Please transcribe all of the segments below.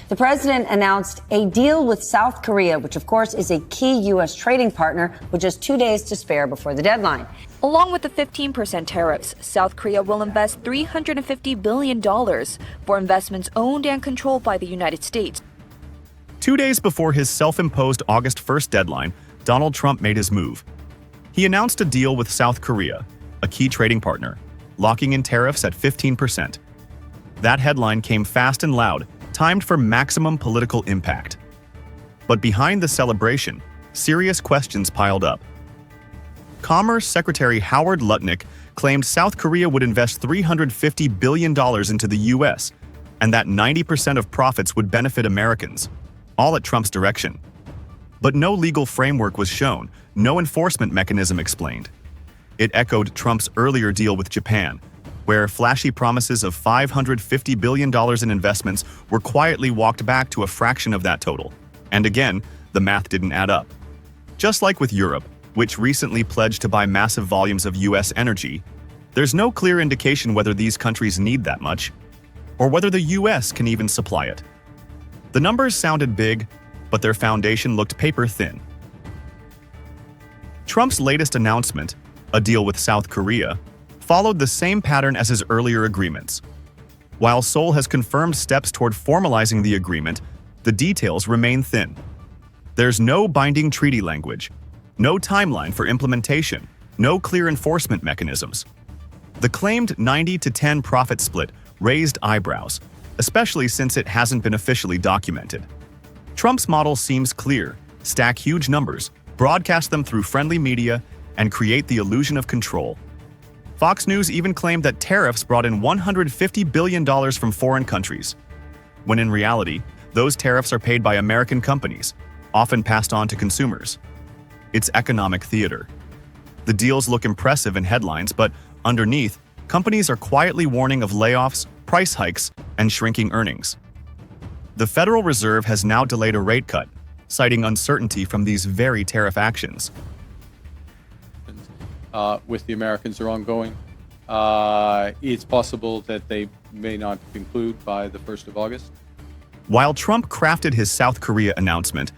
The president announced a deal with South Korea, which of course is a key U.S. trading partner, with just 2 days to spare before the deadline. Along with the 15% tariffs, South Korea will invest $350 billion for investments owned and controlled by the United States. 2 days before his self-imposed August 1st deadline, Donald Trump made his move. He announced a deal with South Korea, a key trading partner, locking in tariffs at 15%. That headline came fast and loud, timed for maximum political impact. But behind the celebration, serious questions piled up. Commerce Secretary Howard Lutnick claimed South Korea would invest $350 billion into the U.S., and that 90% of profits would benefit Americans, all at Trump's direction. But no legal framework was shown, no enforcement mechanism explained. It echoed Trump's earlier deal with Japan, where flashy promises of $550 billion in investments were quietly walked back to a fraction of that total. And again, the math didn't add up. Just like with Europe, which recently pledged to buy massive volumes of U.S. energy, there's no clear indication whether these countries need that much, or whether the U.S. can even supply it. The numbers sounded big, but their foundation looked paper-thin. Trump's latest announcement, a deal with South Korea, followed the same pattern as his earlier agreements. While Seoul has confirmed steps toward formalizing the agreement, the details remain thin. There's no binding treaty language, no timeline for implementation, no clear enforcement mechanisms. The claimed 90-10 profit split raised eyebrows, especially since it hasn't been officially documented. Trump's model seems clear: stack huge numbers, broadcast them through friendly media, and create the illusion of control. Fox News even claimed that tariffs brought in $150 billion from foreign countries, when in reality, those tariffs are paid by American companies, often passed on to consumers. It's economic theater. The deals look impressive in headlines, but underneath, companies are quietly warning of layoffs, price hikes, and shrinking earnings. The Federal Reserve has now delayed a rate cut, citing uncertainty from these very tariff actions. With the Americans are ongoing. It's possible that they may not conclude by the 1st of August. While Trump crafted his South Korea announcement,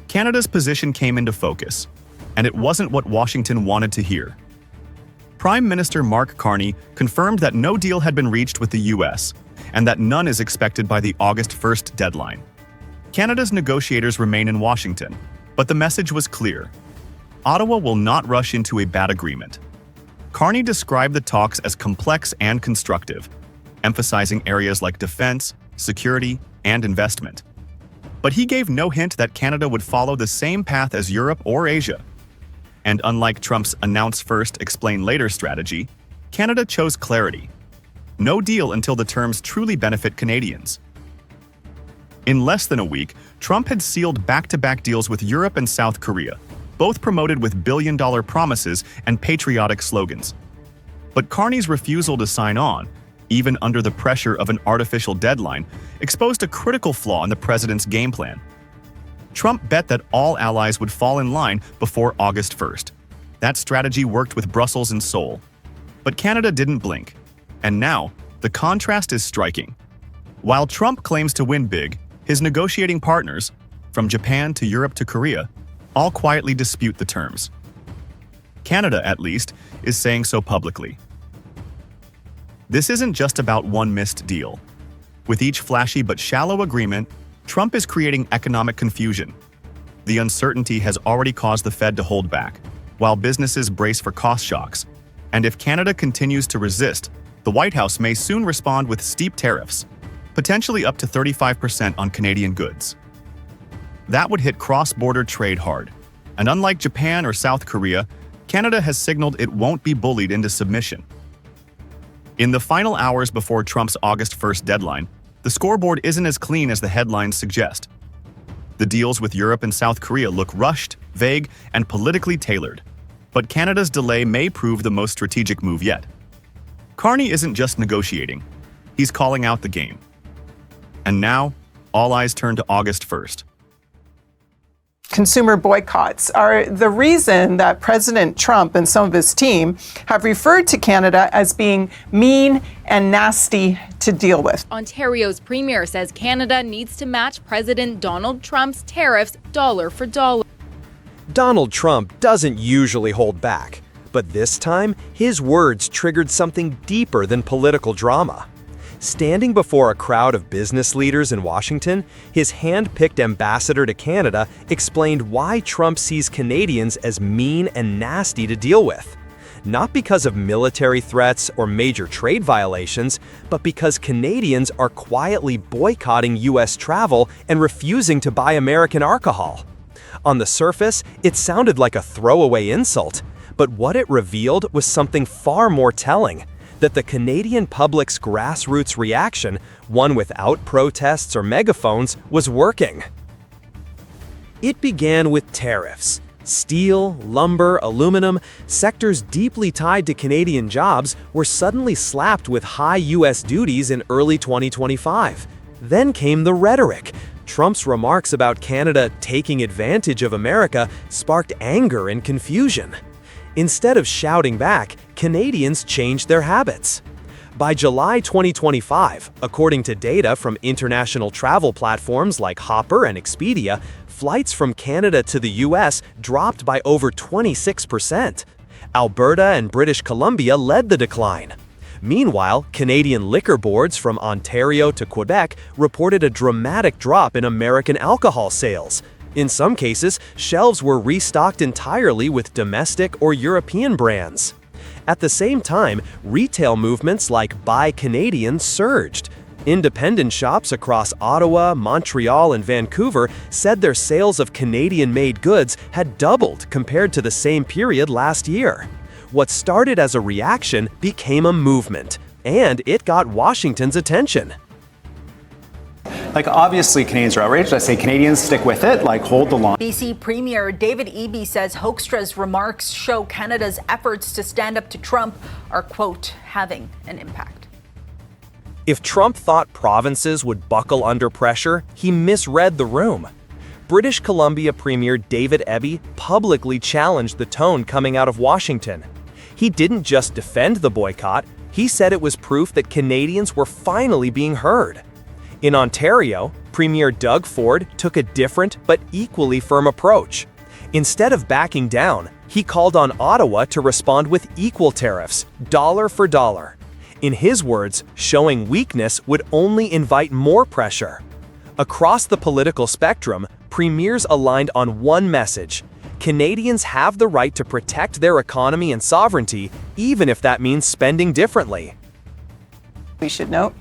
Canada's position came into focus, and it wasn't what Washington wanted to hear. Prime Minister Mark Carney confirmed that no deal had been reached with the U.S., and that none is expected by the August 1st deadline. Canada's negotiators remain in Washington, but the message was clear: Ottawa will not rush into a bad agreement. Carney described the talks as complex and constructive, emphasizing areas like defense, security, and investment. But he gave no hint that Canada would follow the same path as Europe or Asia. And unlike Trump's announce first, explain later strategy, Canada chose clarity. No deal until the terms truly benefit Canadians. In less than a week, Trump had sealed back-to-back deals with Europe and South Korea, both promoted with billion-dollar promises and patriotic slogans. But Carney's refusal to sign on, even under the pressure of an artificial deadline, exposed a critical flaw in the president's game plan. Trump bet that all allies would fall in line before August 1st. That strategy worked with Brussels and Seoul. But Canada didn't blink. And now, the contrast is striking. While Trump claims to win big, his negotiating partners, from Japan to Europe to Korea, all quietly dispute the terms. Canada, at least, is saying so publicly. This isn't just about one missed deal. With each flashy but shallow agreement, Trump is creating economic confusion. The uncertainty has already caused the Fed to hold back, while businesses brace for cost shocks. And if Canada continues to resist, the White House may soon respond with steep tariffs, potentially up to 35% on Canadian goods. That would hit cross-border trade hard. And unlike Japan or South Korea, Canada has signaled it won't be bullied into submission. In the final hours before Trump's August 1st deadline, the scoreboard isn't as clean as the headlines suggest. The deals with Europe and South Korea look rushed, vague, and politically tailored. But Canada's delay may prove the most strategic move yet. Carney isn't just negotiating. He's calling out the game. And now, all eyes turn to August 1st. consumer boycotts are the reason that President Trump and some of his team have referred to Canada as being mean and nasty to deal with. Ontario's premier says Canada needs to match President Donald Trump's tariffs dollar for dollar. Donald Trump doesn't usually hold back, but this time his words triggered something deeper than political drama. Standing before a crowd of business leaders in Washington, his hand-picked ambassador to Canada explained why Trump sees Canadians as mean and nasty to deal with. Not because of military threats or major trade violations, but because Canadians are quietly boycotting U.S. travel and refusing to buy American alcohol. On the surface, it sounded like a throwaway insult, but what it revealed was something far more telling: that the Canadian public's grassroots reaction, one without protests or megaphones, was working. It began with tariffs. Steel, lumber, aluminum, sectors deeply tied to Canadian jobs were suddenly slapped with high U.S. duties in early 2025. Then came the rhetoric. Trump's remarks about Canada taking advantage of America sparked anger and confusion. Instead of shouting back, Canadians changed their habits. By July 2025, according to data from international travel platforms like Hopper and Expedia, flights from Canada to the US dropped by over 26%. Alberta and British Columbia led the decline. Meanwhile, Canadian liquor boards from Ontario to Quebec reported a dramatic drop in American alcohol sales. In some cases, shelves were restocked entirely with domestic or European brands. At the same time, retail movements like Buy Canadian surged. Independent shops across Ottawa, Montreal, and Vancouver said their sales of Canadian-made goods had doubled compared to the same period last year. What started as a reaction became a movement, and it got Washington's attention. Like, obviously, Canadians are outraged. I say Canadians stick with it, like, hold the line. BC Premier David Eby says Hoekstra's remarks show Canada's efforts to stand up to Trump are, quote, having an impact. If Trump thought provinces would buckle under pressure, he misread the room. British Columbia Premier David Eby publicly challenged the tone coming out of Washington. He didn't just defend the boycott, he said it was proof that Canadians were finally being heard. In Ontario, Premier Doug Ford took a different but equally firm approach. Instead of backing down, he called on Ottawa to respond with equal tariffs, dollar for dollar. In his words, showing weakness would only invite more pressure. Across the political spectrum, premiers aligned on one message: Canadians have the right to protect their economy and sovereignty, even if that means spending differently. We should note.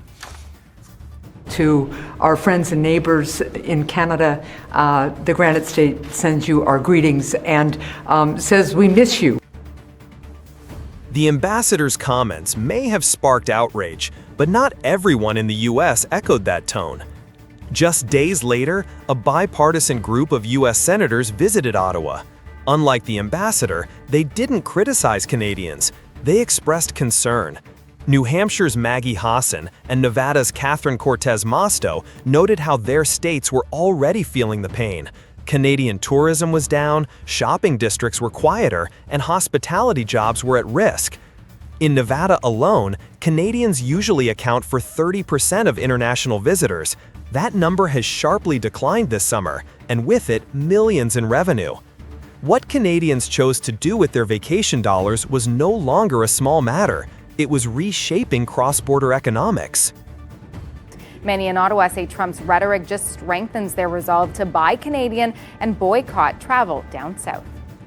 To our friends and neighbors in Canada, the Granite State sends you our greetings and says we miss you. The ambassador's comments may have sparked outrage, but not everyone in the U.S. echoed that tone. Just days later, a bipartisan group of U.S. senators visited Ottawa. Unlike the ambassador, they didn't criticize Canadians. They expressed concern. New Hampshire's Maggie Hassan and Nevada's Catherine Cortez Masto noted how their states were already feeling the pain. Canadian tourism was down, shopping districts were quieter, and hospitality jobs were at risk. In Nevada alone, Canadians usually account for 30% of international visitors. That number has sharply declined this summer, and with it, millions in revenue. What Canadians chose to do with their vacation dollars was no longer a small matter. It was reshaping cross-border economics. Many in Ottawa say Trump's rhetoric just strengthens their resolve to buy Canadian and boycott travel down south.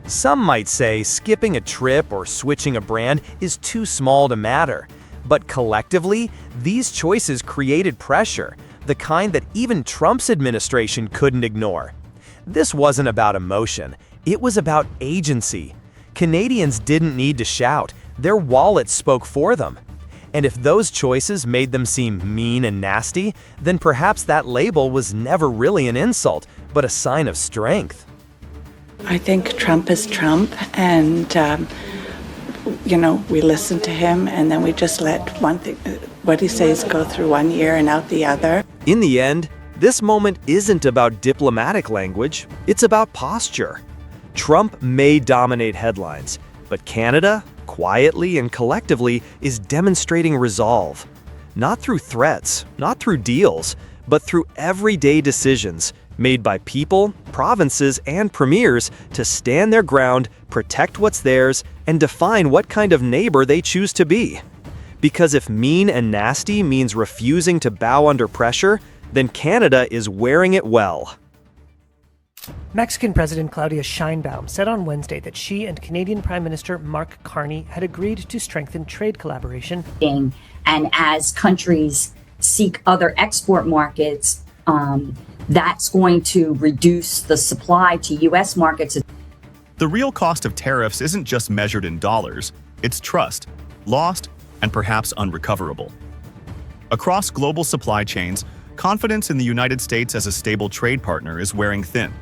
Some might say skipping a trip or switching a brand is too small to matter. But collectively, these choices created pressure, the kind that even Trump's administration couldn't ignore. This wasn't about emotion, it was about agency. Canadians didn't need to shout, their wallets spoke for them. And if those choices made them seem mean and nasty, then perhaps that label was never really an insult, but a sign of strength. I think Trump is Trump, and we listen to him, and then we just let one thing, what he says, go through one ear and out the other. In the end, This moment isn't about diplomatic language, it's about posture. Trump may dominate headlines, but Canada, quietly and collectively, is demonstrating resolve. Not through threats, not through deals, but through everyday decisions made by people, provinces, and premiers to stand their ground, protect what's theirs, and define what kind of neighbor they choose to be. Because if mean and nasty means refusing to bow under pressure, then Canada is wearing it well. Mexican President Claudia Sheinbaum said on Wednesday that she and Canadian Prime Minister Mark Carney had agreed to strengthen trade collaboration. And as countries seek other export markets, that's going to reduce the supply to U.S. markets. The real cost of tariffs isn't just measured in dollars, it's trust, lost, and perhaps unrecoverable. Across global supply chains, confidence in the United States as a stable trade partner is wearing thin.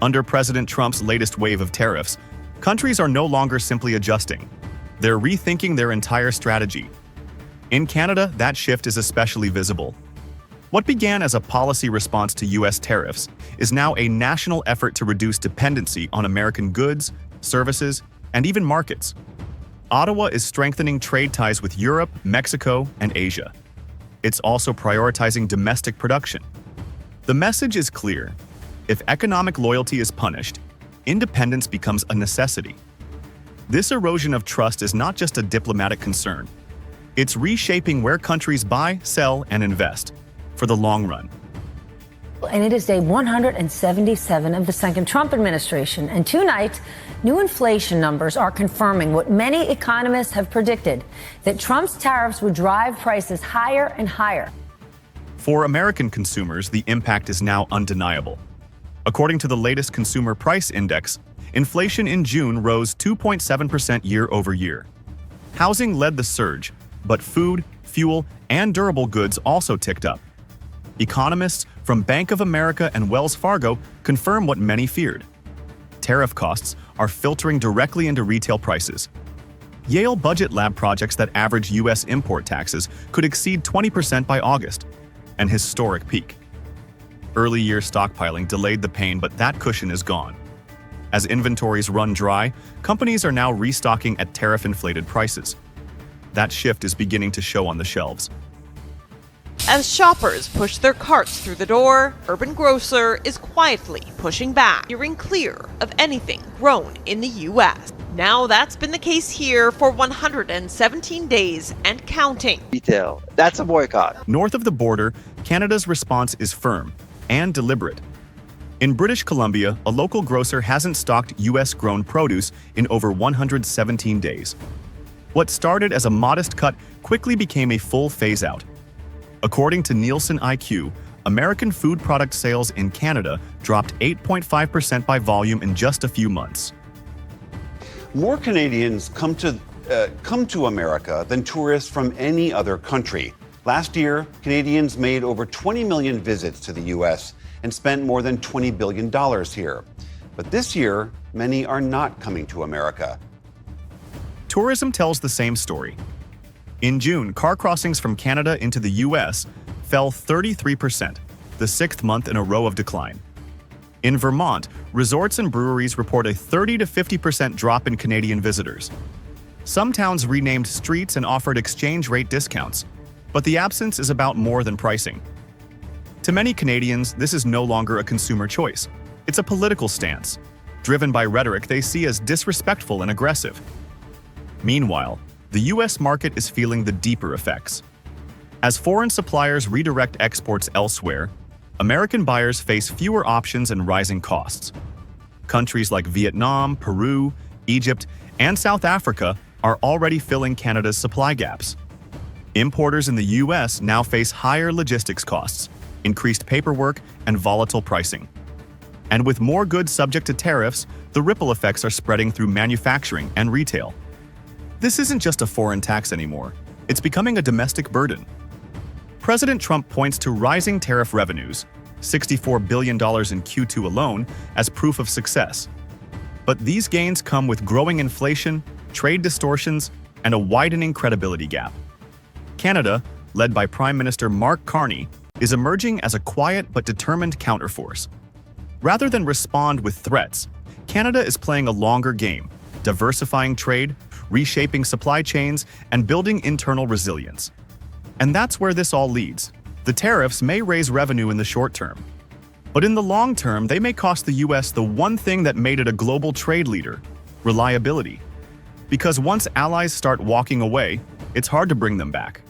Under President Trump's latest wave of tariffs, countries are no longer simply adjusting. They're rethinking their entire strategy. In Canada, that shift is especially visible. What began as a policy response to U.S. tariffs is now a national effort to reduce dependency on American goods, services, and even markets. Ottawa is strengthening trade ties with Europe, Mexico, and Asia. It's also prioritizing domestic production. The message is clear. If economic loyalty is punished, independence becomes a necessity. This erosion of trust is not just a diplomatic concern. It's reshaping where countries buy, sell, and invest for the long run. And it is day 177 of the second Trump administration. And tonight, new inflation numbers are confirming what many economists have predicted, that Trump's tariffs would drive prices higher and higher. For American consumers, the impact is now undeniable. According to the latest Consumer Price Index, inflation in June rose 2.7% year over year. Housing led the surge, but food, fuel, and durable goods also ticked up. Economists from Bank of America and Wells Fargo confirm what many feared. Tariff costs are filtering directly into retail prices. Yale Budget Lab projects that average U.S. import taxes could exceed 20% by August, an historic peak. Early year stockpiling delayed the pain, but that cushion is gone. As inventories run dry, companies are now restocking at tariff-inflated prices. That shift is beginning to show on the shelves. As shoppers push their carts through the door, Urban Grocer is quietly pushing back, steering clear of anything grown in the U.S. Now that's been the case here for 117 days and counting. Retail, that's a boycott. North of the border, Canada's response is firm and deliberate. In British Columbia, a local grocer hasn't stocked U.S.-grown produce in over 117 days. What started as a modest cut quickly became a full phase-out. According to Nielsen IQ, American food product sales in Canada dropped 8.5% by volume in just a few months. More Canadians come to America than tourists from any other country. Last year, Canadians made over 20 million visits to the U.S. and spent more than $20 billion here. But this year, many are not coming to America. Tourism tells the same story. In June, car crossings from Canada into the U.S. fell 33%, the sixth month in a row of decline. In Vermont, resorts and breweries report a 30 to 50% drop in Canadian visitors. Some towns renamed streets and offered exchange rate discounts, but the absence is about more than pricing. To many Canadians, this is no longer a consumer choice. It's a political stance, driven by rhetoric they see as disrespectful and aggressive. Meanwhile, the U.S. market is feeling the deeper effects. As foreign suppliers redirect exports elsewhere, American buyers face fewer options and rising costs. Countries like Vietnam, Peru, Egypt, and South Africa are already filling Canada's supply gaps. Importers in the U.S. now face higher logistics costs, increased paperwork, and volatile pricing. And with more goods subject to tariffs, the ripple effects are spreading through manufacturing and retail. This isn't just a foreign tax anymore. It's becoming a domestic burden. President Trump points to rising tariff revenues, $64 billion in Q2 alone, as proof of success. But these gains come with growing inflation, trade distortions, and a widening credibility gap. Canada, led by Prime Minister Mark Carney, is emerging as a quiet but determined counterforce. Rather than respond with threats, Canada is playing a longer game, diversifying trade, reshaping supply chains, and building internal resilience. And that's where this all leads. The tariffs may raise revenue in the short term, but in the long term, they may cost the US the one thing that made it a global trade leader: reliability. Because once allies start walking away, it's hard to bring them back.